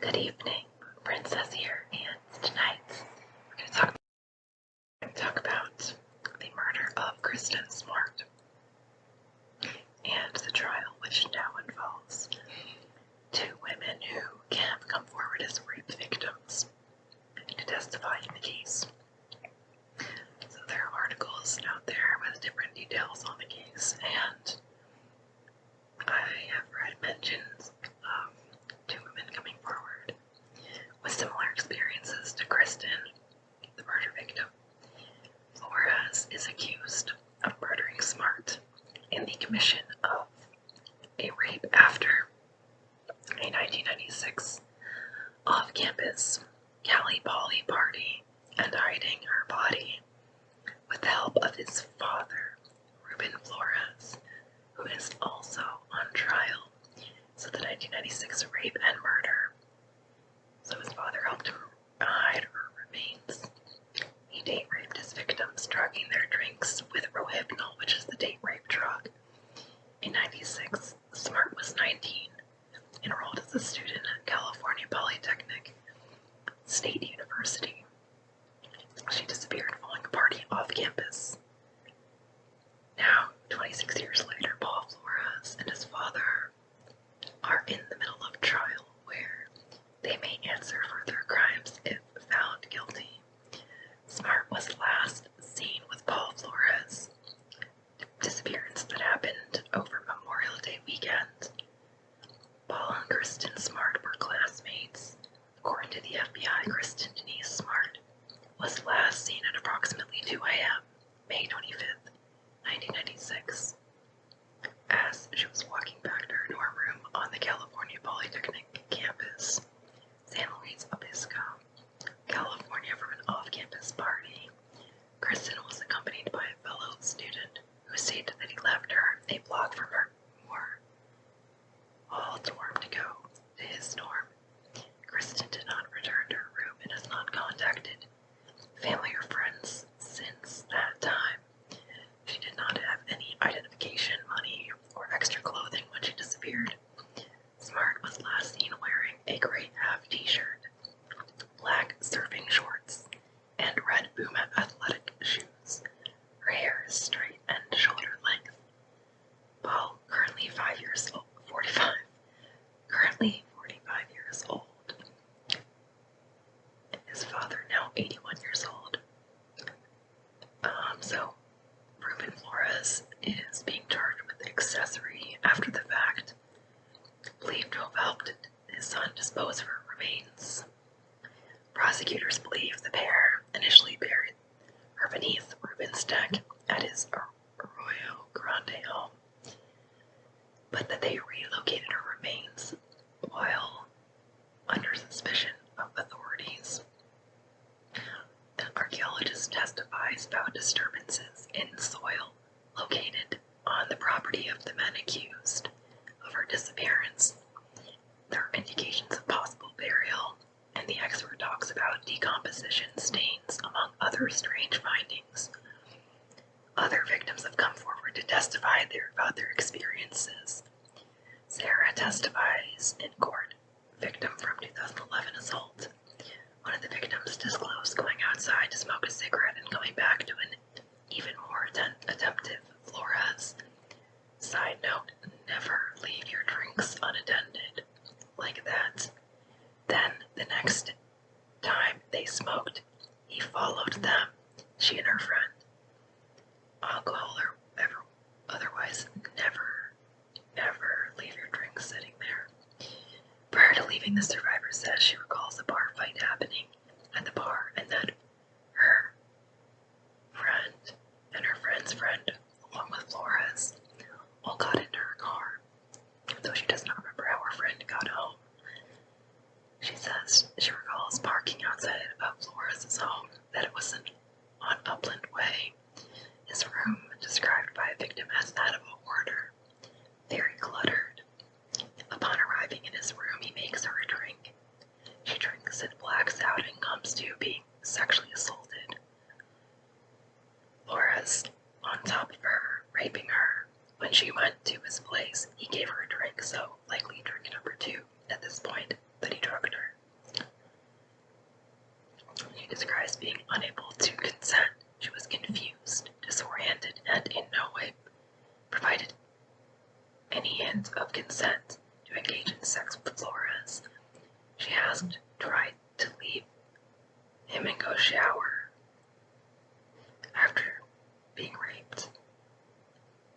Good evening, Princess here, and tonight we're going to talk about the murder of Kristin Smart and the trial, which now involves two women who have come forward as rape victims to testify in the case. So there are articles out there with different details on the case, and I have read mentions of two women coming forward with similar experiences to Kristin, the murder victim. Flores is accused of murdering Smart in the commission of a rape after a 1996 off-campus Cali Poly party and hiding her body with the help of his father, Ruben Flores, who is also on trial. So the 1996 rape and murder. So his father helped him hide her remains. He date raped his victims, drugging their drinks with Rohypnol, which is the date rape drug. In 96, Smart was 19, enrolled as a student at California Polytechnic State University. She disappeared following a party off campus. Now, 26 years later, Paul Flores and his father are in the middle of trial where they may answer for their crimes if found guilty. Smart was last seen with Paul Flores. The disappearance that happened over Memorial Day weekend. Paul and Kristin Smart were classmates. According to the FBI, Kristin Denise Smart was last seen at approximately 2 a.m., May 25th, 1996, as she was walking back to her dorm room on the California Polytechnic campus, San Luis Obispo, California, from an off-campus party. Kristin was accompanied by a fellow student who stated that he left her a block from her hall dorm to go to his dorm. Kristin did not return to her room and has not contacted family or friends since that time. She did not have any identification, money, or extra clothing when she disappeared. Smart was last seen wearing a gray half t-shirt, black surfing shorts, and red Puma athletic shoes. Her hair is straight and shoulder length. Paul, currently 45 years old. His father, now 81 years old. So Ruben Flores is being charged with accessory after the fact, believed to have helped his son dispose of her remains. Prosecutors believe the pair initially buried her beneath Ruben's deck at his Arroyo Grande home, but that they relocated her remains while under suspicion of authorities. An archaeologist testifies about disturbances in soil located on the property of the men accused of her disappearance. There are indications of possible burial, and the expert talks about decomposition stains, among other strange findings. Other victims have come forward to testify about their experiences. Sarah testifies in court, victim from 2011 assault. One of the victims disclosed going outside to smoke a cigarette and coming back to an even more attemptive Flores. Side note, never leave your drinks unattended like that. Then, the next time they smoked, he followed them, she and her friend. Alcohol or ever, otherwise, never leave your drinks sitting there. Prior to leaving, the survivor says she recalls a bar fight happening at the bar and that her friend and her friend's friend, along with Flores, all got into her car, though she does not remember how her friend got home. She says she recalls parking outside of Flores' home, that it was on Upland Way. His room, described by a victim as that of a hoarder, very cluttered. Upon arriving in his room, he makes her a drink. She drinks and blacks out and comes to being sexually assaulted. Flores, on top of her, raping her. When she went to his place, he gave her a drink, so likely drink number 2 at this point, that he drugged her. being unable to consent. She was confused, disoriented, and in no way provided any hint of consent to engage in sex with Flores. She asked, tried to leave him and go shower after being raped,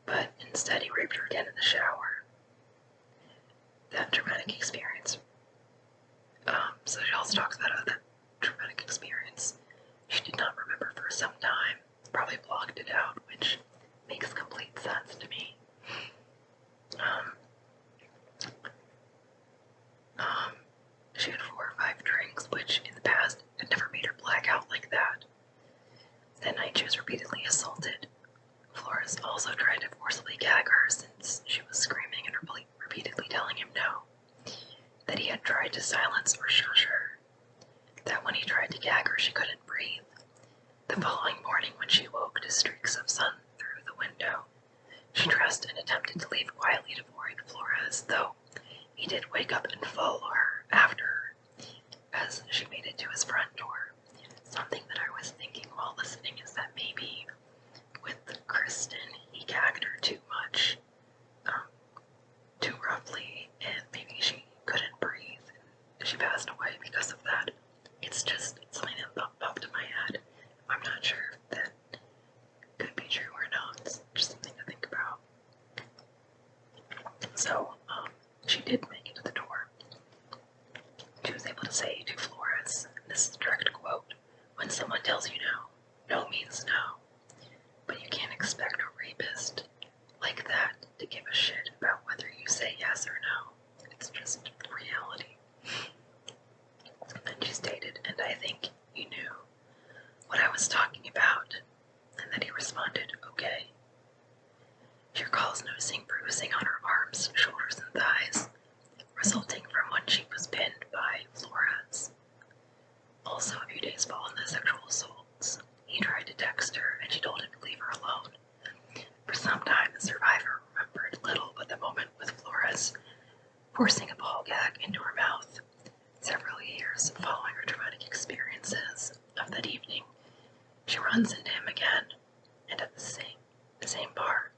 but instead he raped her again in the shower. That traumatic experience. So she also talks about that traumatic experience. She did not remember for some time, probably blocked it out, which makes complete sense to me. She had 4 or 5 drinks, which in the past had never made her black out like that. That night she was repeatedly assaulted. Flores also tried to forcibly gag her since she was screaming and repeatedly telling him no. That he had tried to silence or shush her. That when he tried to gag her, she couldn't breathe. The following morning, when she woke to streaks of sun through the window, she dressed and attempted to leave quietly to avoid Flores, though he did wake up and follow her after her as she made it to his front door. Something that I was thinking while listening is that maybe with Kristin, he gagged her too much, too roughly, and maybe she couldn't breathe and she passed away because of that. It's just something that popped in my head. I'm not sure if that could be true or not. It's just something to think about. So, she did make it to the door. She was able to say to Flores, and this is a direct quote, "When someone tells you no, no means no. But you can't expect a rapist like that to give a shit about whether you say yes or no. It's just reality." And she stated, "And I think you knew what I was talking about." And then he responded, "Okay." She recalls noticing bruising on her arms, shoulders, and thighs, resulting from when she was pinned by Flores. Also, a few days following the sexual assaults, he tried to text her and she told him to leave her alone. For some time, the survivor remembered little but the moment with Flores forcing a ball gag into her mouth. Several years following her traumatic experiences of that evening, she runs into him again, and at the same bar.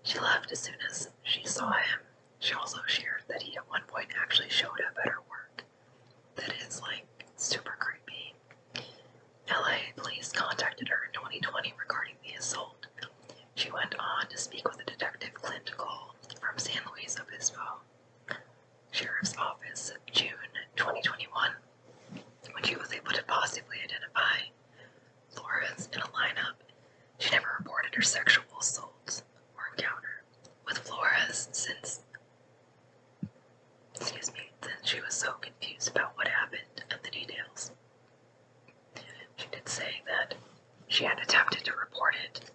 She left as soon as she saw him. She also shared that he at one point actually showed up at her work. That is, like, super creepy. LA police contacted her in 2020 regarding the assault. She went on to speak with a detective, Clint Cole, from San Luis Obispo Sheriff's Office, June 2021, when she was able to possibly identify Flores in a lineup. She never reported her sexual assault or encounter with Flores since she was so confused about what happened and the details. She did say that she had attempted to report it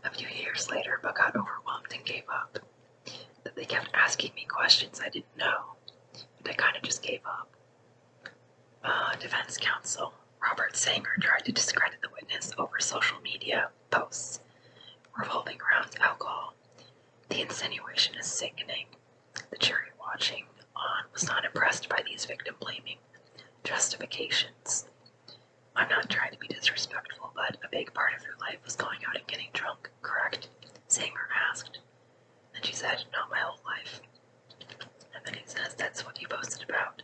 a few years later but got overwhelmed and gave up. That they kept asking me questions I didn't know, and I kind of just gave up. Defense counsel Robert Sanger tried to discredit the witness over social media posts revolving around alcohol. The insinuation is sickening. The jury watching on was not impressed by these victim-blaming justifications. "I'm not trying to be disrespectful, but a big part of your life was going out and getting drunk, correct?" Sanger asked. And she said, "Not my whole life." And then he says, "That's what you posted about."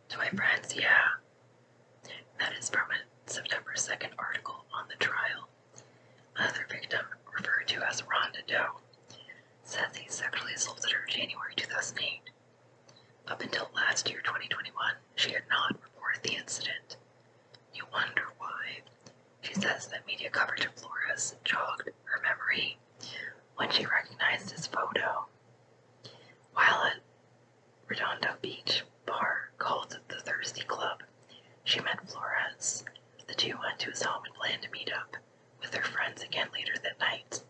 To my friends, yeah. That is from a September 2nd article on the trial. Another victim, referred to as Rhonda Doe, says he sexually assaulted her January 2008. Up until last year, 2021, she had not reported the incident. You wonder why. She says that media coverage of Flores jogged her memory when she recognized his photo. While at Redondo Beach bar called the Thirsty Club, she met Flores. The two went to his home and planned to meet up with their friends again later that night.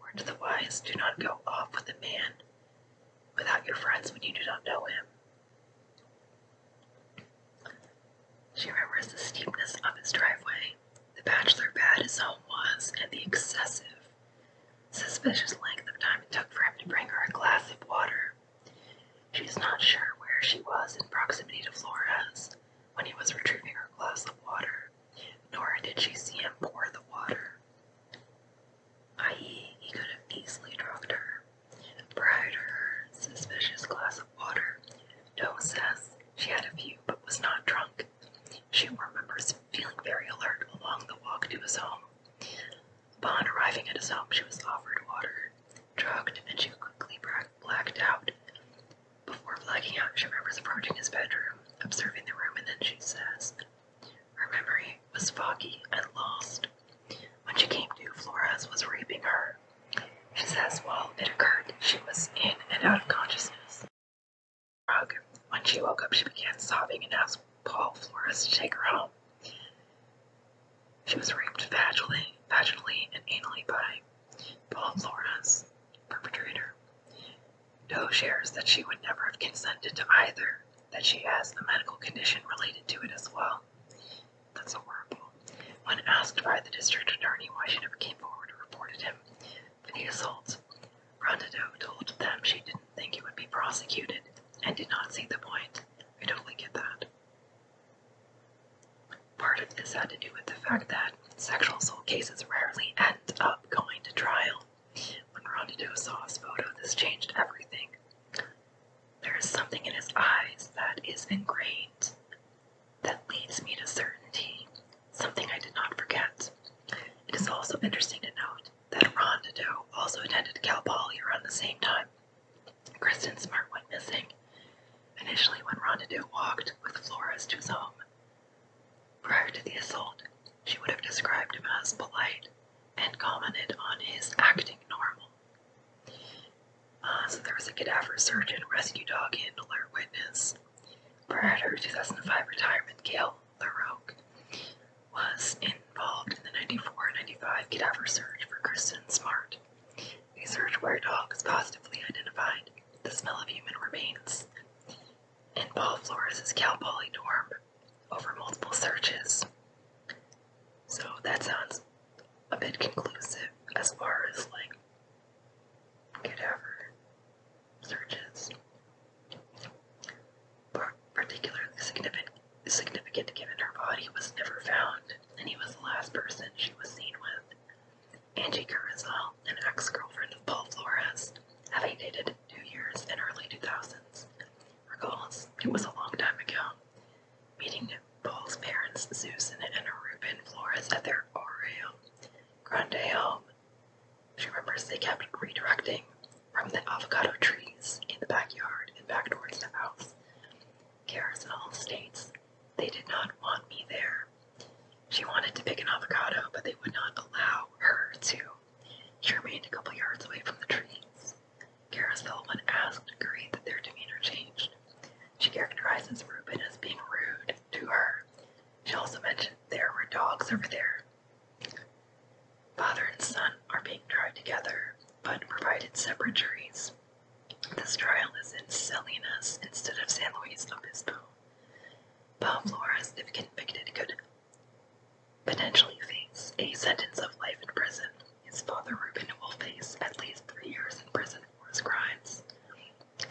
Word to the wise, do not go off with a man without your friends when you do not know him. She remembers the steepness of his driveway, the bachelor pad his home was, and the excessive, suspicious length of time it took for him to bring her a glass of water. She's not sure where she was in proximity to Flores when he was retrieving her glass of water. out of consciousness. When she woke up, she began sobbing and asked Paul Flores to take her home. She was raped vaginally and anally by Paul Flores, perpetrator. Doe shares that she would never have consented to either, that she has a medical condition related to it as well. That's horrible. When asked by the district attorney why she never came forward and reported him for the assault, Rhonda Doe told them she didn't think it would be prosecuted and did not see the point. I totally get that. Part of this had to do with the fact that sexual assault cases rarely end up going to trial. When Rhonda Doe saw his photo, this changed everything. There is something in his eyes that is ingrained, that leads me to certainty, something I did not forget. It is also interesting to note that Rhonda Doe also attended Cal Poly around the same time. Kristin Smart went missing. Initially, when Rhonda Doe walked with Flores to his home, prior to the assault, she would have described him as polite and commented on his acting normal. So there was a cadaver surgeon, rescue dog handler, witness. Prior to her 2005 retirement, Gail LaRoque was involved in the 94-95 cadaver search for Kristin Smart, a search where dogs positively identified the smell of human remains in Paul Flores' Cal Poly dorm over multiple searches. So that sounds a bit conclusive as far as like cadaver searches. But particularly significant given her body was never found, and he was the last person she was seen with. Angie Carrizal, an ex-girlfriend of Paul Flores, having dated 2 years in early 2000s, recalls it was a long time ago, meeting Paul's parents, Susan and Ruben Flores, at their Oreo Grande home. She remembers they kept redirecting from the avocado trees in the backyard and back towards the house. Carrizal states, "They did not want me there. She wanted to pick an avocado, but they would not allow her to. She remained a couple yards away from the trees." Carrizal, when asked, agreed that their demeanor changed. She characterizes Ruben as being rude to her. She also mentioned there were dogs over there. Father and son are being tried together, but provided separate juries. This trial is in Salinas instead of San Luis Obispo. Paul Flores, if convicted, could potentially face a sentence of life in prison. His father, Ruben, will face at least 3 years in prison for his crimes.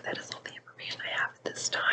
That is all the information I have at this time.